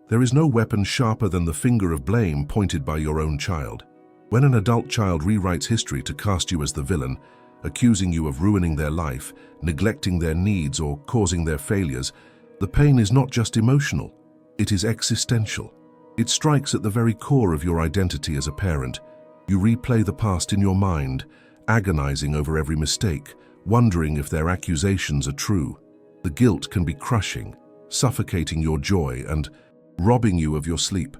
There is no weapon sharper than the finger of blame pointed by your own child. When an adult child rewrites history to cast you as the villain, accusing you of ruining their life, neglecting their needs, or causing their failures, the pain is not just emotional, it is existential. It strikes at the very core of your identity as a parent. You replay the past in your mind, agonizing over every mistake, wondering if their accusations are true. The guilt can be crushing, suffocating your joy and robbing you of your sleep.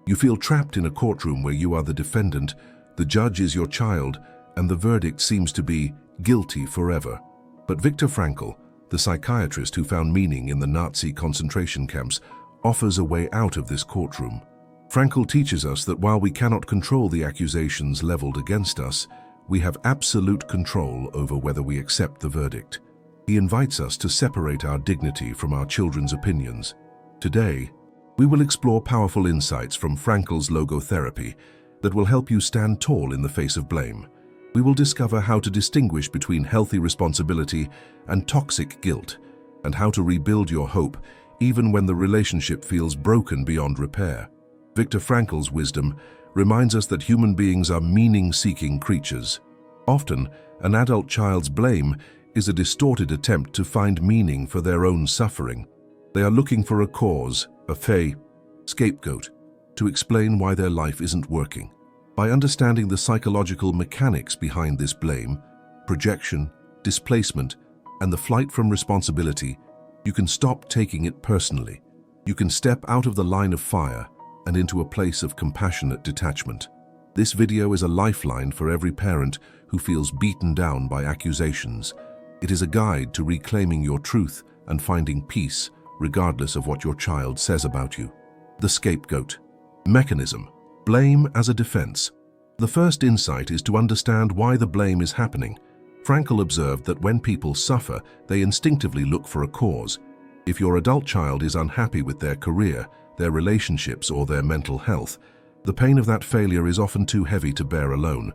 You feel trapped in a courtroom where you are the defendant, the judge is your child, and the verdict seems to be guilty forever. But Viktor Frankl, the psychiatrist who found meaning in the Nazi concentration camps, offers a way out of this courtroom. Frankl teaches us that while we cannot control the accusations leveled against us, we have absolute control over whether we accept the verdict. He invites us to separate our dignity from our children's opinions. Today, we will explore powerful insights from Frankl's logotherapy that will help you stand tall in the face of blame. We will discover how to distinguish between healthy responsibility and toxic guilt, and how to rebuild your hope even when the relationship feels broken beyond repair. Viktor Frankl's wisdom reminds us that human beings are meaning-seeking creatures. Often, an adult child's blame is a distorted attempt to find meaning for their own suffering. They are looking for a cause, a scapegoat, to explain why their life isn't working. By understanding the psychological mechanics behind this blame, projection, displacement, and the flight from responsibility, you can stop taking it personally. You can step out of the line of fire and into a place of compassionate detachment. This video is a lifeline for every parent who feels beaten down by accusations. It is a guide to reclaiming your truth and finding peace, regardless of what your child says about you. The scapegoat. Mechanism. Blame as a defense. The first insight is to understand why the blame is happening. Frankl observed that when people suffer, they instinctively look for a cause. If your adult child is unhappy with their career, their relationships, or their mental health, the pain of that failure is often too heavy to bear alone.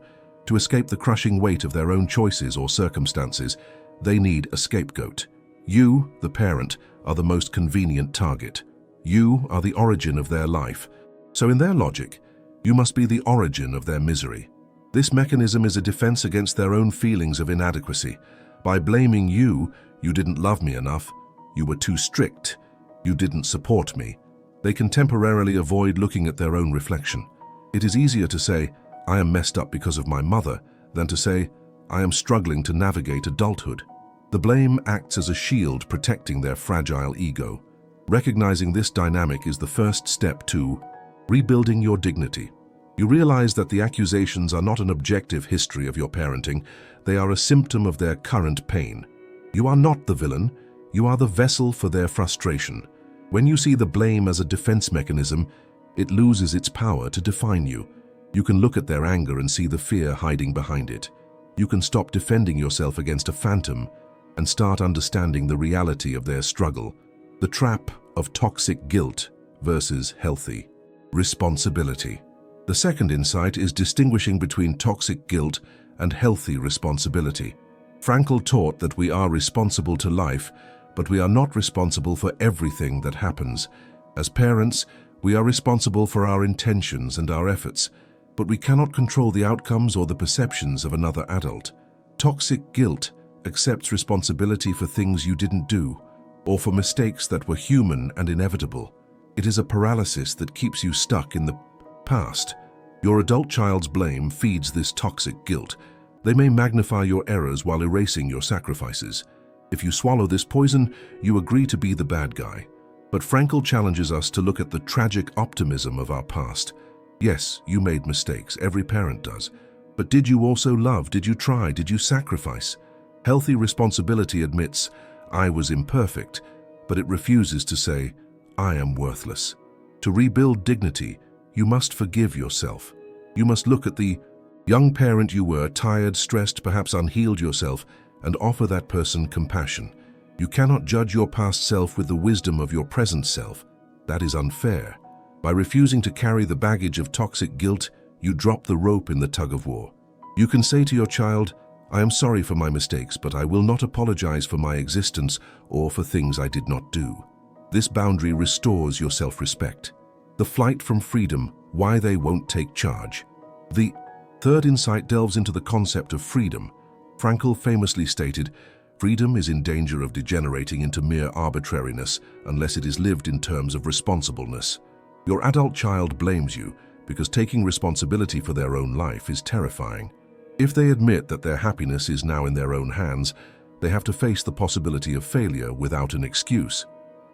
To escape the crushing weight of their own choices or circumstances, they need a scapegoat. You, the parent, are the most convenient target. You are the origin of their life. So in their logic, you must be the origin of their misery. This mechanism is a defense against their own feelings of inadequacy. By blaming you, you didn't love me enough, you were too strict, you didn't support me, they can temporarily avoid looking at their own reflection. It is easier to say, I am messed up because of my mother, than to say, I am struggling to navigate adulthood. The blame acts as a shield protecting their fragile ego. Recognizing this dynamic is the first step to rebuilding your dignity. You realize that the accusations are not an objective history of your parenting, they are a symptom of their current pain. You are not the villain, you are the vessel for their frustration. When you see the blame as a defense mechanism, it loses its power to define you. You can look at their anger and see the fear hiding behind it. You can stop defending yourself against a phantom and start understanding the reality of their struggle. The trap of toxic guilt versus healthy responsibility. The second insight is distinguishing between toxic guilt and healthy responsibility. Frankl taught that we are responsible to life, but we are not responsible for everything that happens. As parents, we are responsible for our intentions and our efforts, but we cannot control the outcomes or the perceptions of another adult. Toxic guilt accepts responsibility for things you didn't do, or for mistakes that were human and inevitable. It is a paralysis that keeps you stuck in the past. Your adult child's blame feeds this toxic guilt. They may magnify your errors while erasing your sacrifices. If you swallow this poison, you agree to be the bad guy. But Frankl challenges us to look at the tragic optimism of our past. Yes, you made mistakes, every parent does. But did you also love? Did you try? Did you sacrifice? Healthy responsibility admits, I was imperfect, but it refuses to say, I am worthless. To rebuild dignity, you must forgive yourself. You must look at the young parent you were, tired, stressed, perhaps unhealed yourself, and offer that person compassion. You cannot judge your past self with the wisdom of your present self. That is unfair. By refusing to carry the baggage of toxic guilt, you drop the rope in the tug-of-war. You can say to your child, I am sorry for my mistakes, but I will not apologize for my existence or for things I did not do. This boundary restores your self-respect. The flight from freedom, why they won't take charge. The third insight delves into the concept of freedom. Frankl famously stated, "Freedom is in danger of degenerating into mere arbitrariness unless it is lived in terms of responsibleness." Your adult child blames you because taking responsibility for their own life is terrifying. If they admit that their happiness is now in their own hands, they have to face the possibility of failure without an excuse.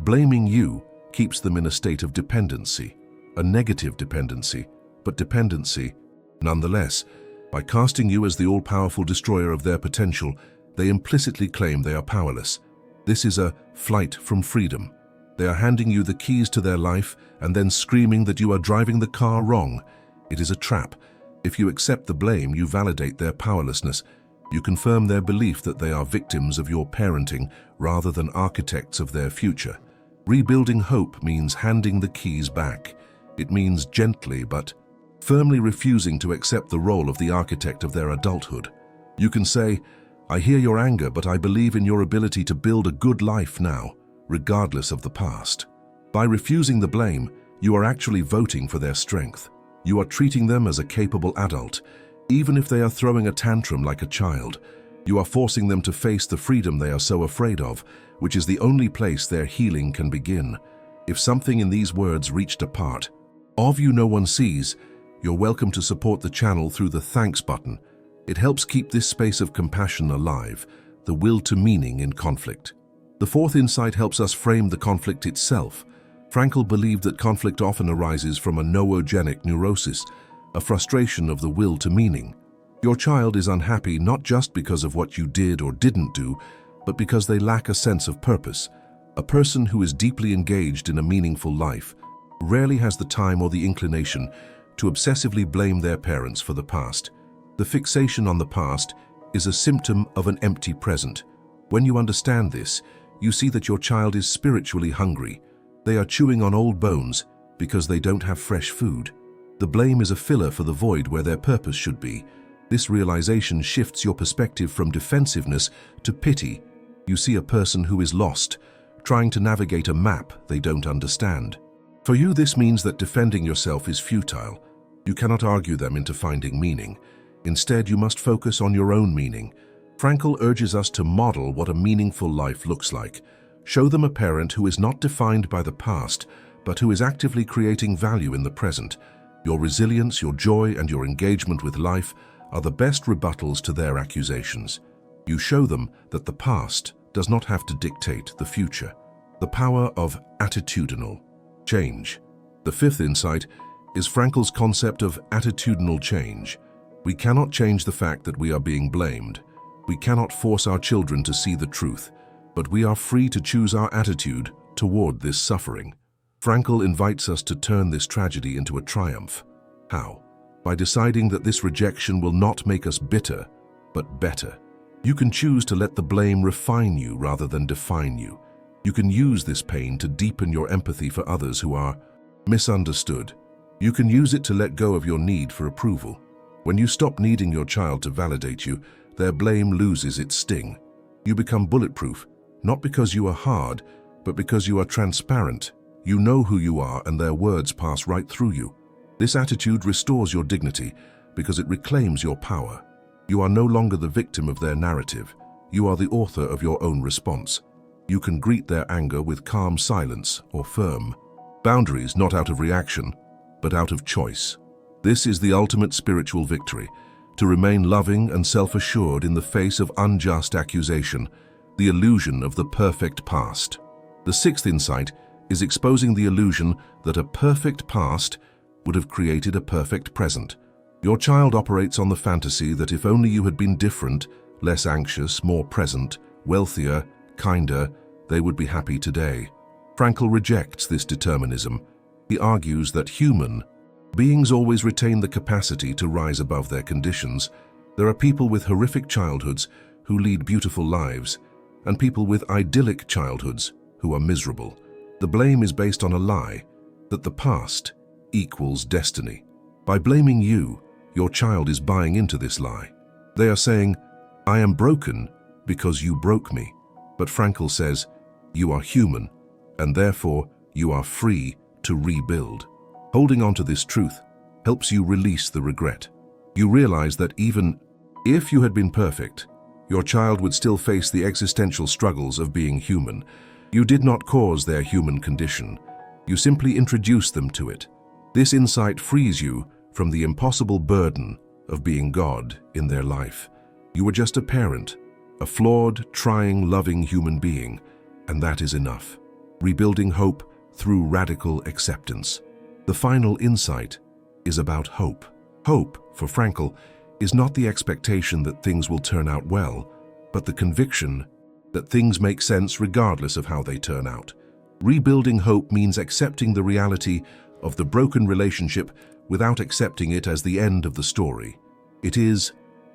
Blaming you keeps them in a state of dependency, a negative dependency, but dependency nonetheless. By casting you as the all-powerful destroyer of their potential, they implicitly claim they are powerless. This is a flight from freedom. They are handing you the keys to their life and then screaming that you are driving the car wrong. It is a trap. If you accept the blame, you validate their powerlessness. You confirm their belief that they are victims of your parenting rather than architects of their future. Rebuilding hope means handing the keys back. It means gently but firmly refusing to accept the role of the architect of their adulthood. You can say, "I hear your anger, but I believe in your ability to build a good life now, regardless of the past." By refusing the blame, you are actually voting for their strength. You are treating them as a capable adult, even if they are throwing a tantrum like a child. You are forcing them to face the freedom they are so afraid of, which is the only place their healing can begin. If something in these words reached a part of you no one sees, you're welcome to support the channel through the thanks button. It helps keep this space of compassion alive, the will to meaning in conflict. The fourth insight helps us frame the conflict itself. Frankl believed that conflict often arises from a noogenic neurosis, a frustration of the will to meaning. Your child is unhappy not just because of what you did or didn't do, but because they lack a sense of purpose. A person who is deeply engaged in a meaningful life rarely has the time or the inclination to obsessively blame their parents for the past. The fixation on the past is a symptom of an empty present. When you understand this, you see that your child is spiritually hungry. They are chewing on old bones because they don't have fresh food. The blame is a filler for the void where their purpose should be. This realization shifts your perspective from defensiveness to pity. You see a person who is lost, trying to navigate a map they don't understand. For you, this means that defending yourself is futile. You cannot argue them into finding meaning. Instead, you must focus on your own meaning. Frankl urges us to model what a meaningful life looks like. Show them a parent who is not defined by the past, but who is actively creating value in the present. Your resilience, your joy, and your engagement with life are the best rebuttals to their accusations. You show them that the past does not have to dictate the future. The power of attitudinal change. The fifth insight is Frankl's concept of attitudinal change. We cannot change the fact that we are being blamed. We cannot force our children to see the truth, but we are free to choose our attitude toward this suffering. Frankl invites us to turn this tragedy into a triumph. How? By deciding that this rejection will not make us bitter, but better. You can choose to let the blame refine you rather than define you. You can use this pain to deepen your empathy for others who are misunderstood. You can use it to let go of your need for approval. When you stop needing your child to validate you, their blame loses its sting. You become bulletproof, not because you are hard, but because you are transparent. You know who you are and their words pass right through you. This attitude restores your dignity because it reclaims your power. You are no longer the victim of their narrative. You are the author of your own response. You can greet their anger with calm silence or firm boundaries, not out of reaction, but out of choice. This is the ultimate spiritual victory, to remain loving and self-assured in the face of unjust accusation, the illusion of the perfect past. The sixth insight is exposing the illusion that a perfect past would have created a perfect present. Your child operates on the fantasy that if only you had been different, less anxious, more present, wealthier, kinder, they would be happy today. Frankl rejects this determinism. He argues that human beings always retain the capacity to rise above their conditions. There are people with horrific childhoods who lead beautiful lives, and people with idyllic childhoods who are miserable. The blame is based on a lie, that the past equals destiny. By blaming you, your child is buying into this lie. They are saying, "I am broken because you broke me." But Frankl says, you are human, and therefore you are free to rebuild. Holding on to this truth helps you release the regret. You realize that even if you had been perfect, your child would still face the existential struggles of being human. You did not cause their human condition. You simply introduced them to it. This insight frees you from the impossible burden of being God in their life. You were just a parent, a flawed, trying, loving human being, and that is enough. Rebuilding hope through radical acceptance. The final insight is about hope. Hope, for Frankl, is not the expectation that things will turn out well, but the conviction that things make sense regardless of how they turn out. Rebuilding hope means accepting the reality of the broken relationship without accepting it as the end of the story. It is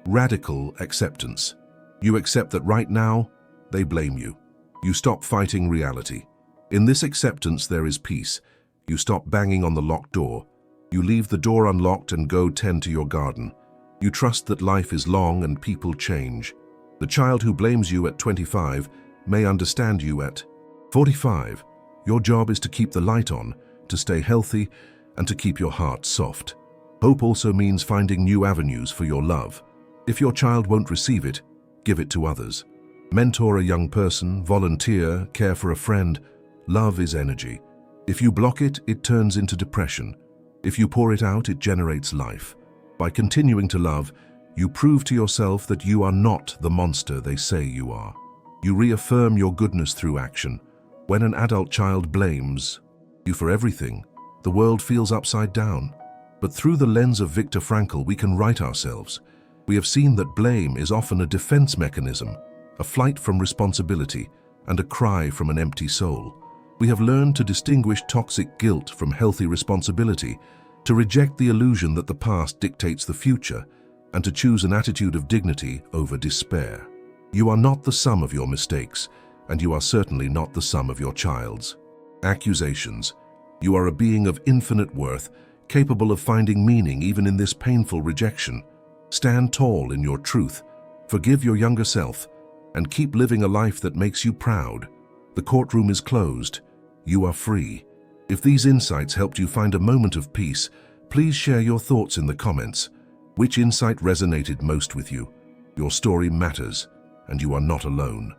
radical acceptance. You accept that right now, they blame you. You stop fighting reality. In this acceptance, there is peace. You stop banging on the locked door. You leave the door unlocked and go tend to your garden. You trust that life is long and people change. The child who blames you at 25 may understand you at 45. Your job is to keep the light on, to stay healthy, and to keep your heart soft. Hope also means finding new avenues for your love. If your child won't receive it, give it to others. Mentor a young person, volunteer, care for a friend. Love is energy. If you block it, it turns into depression. If you pour it out, it generates life. By continuing to love, you prove to yourself that you are not the monster they say you are. You reaffirm your goodness through action. When an adult child blames you for everything, the world feels upside down. But through the lens of Viktor Frankl, we can right ourselves. We have seen that blame is often a defense mechanism, a flight from responsibility, and a cry from an empty soul. We have learned to distinguish toxic guilt from healthy responsibility, to reject the illusion that the past dictates the future, and to choose an attitude of dignity over despair. You are not the sum of your mistakes, and you are certainly not the sum of your child's accusations. You are a being of infinite worth, capable of finding meaning even in this painful rejection. Stand tall in your truth, forgive your younger self, and keep living a life that makes you proud. The courtroom is closed. You are free. If these insights helped you find a moment of peace, please share your thoughts in the comments. Which insight resonated most with you? Your story matters, and you are not alone.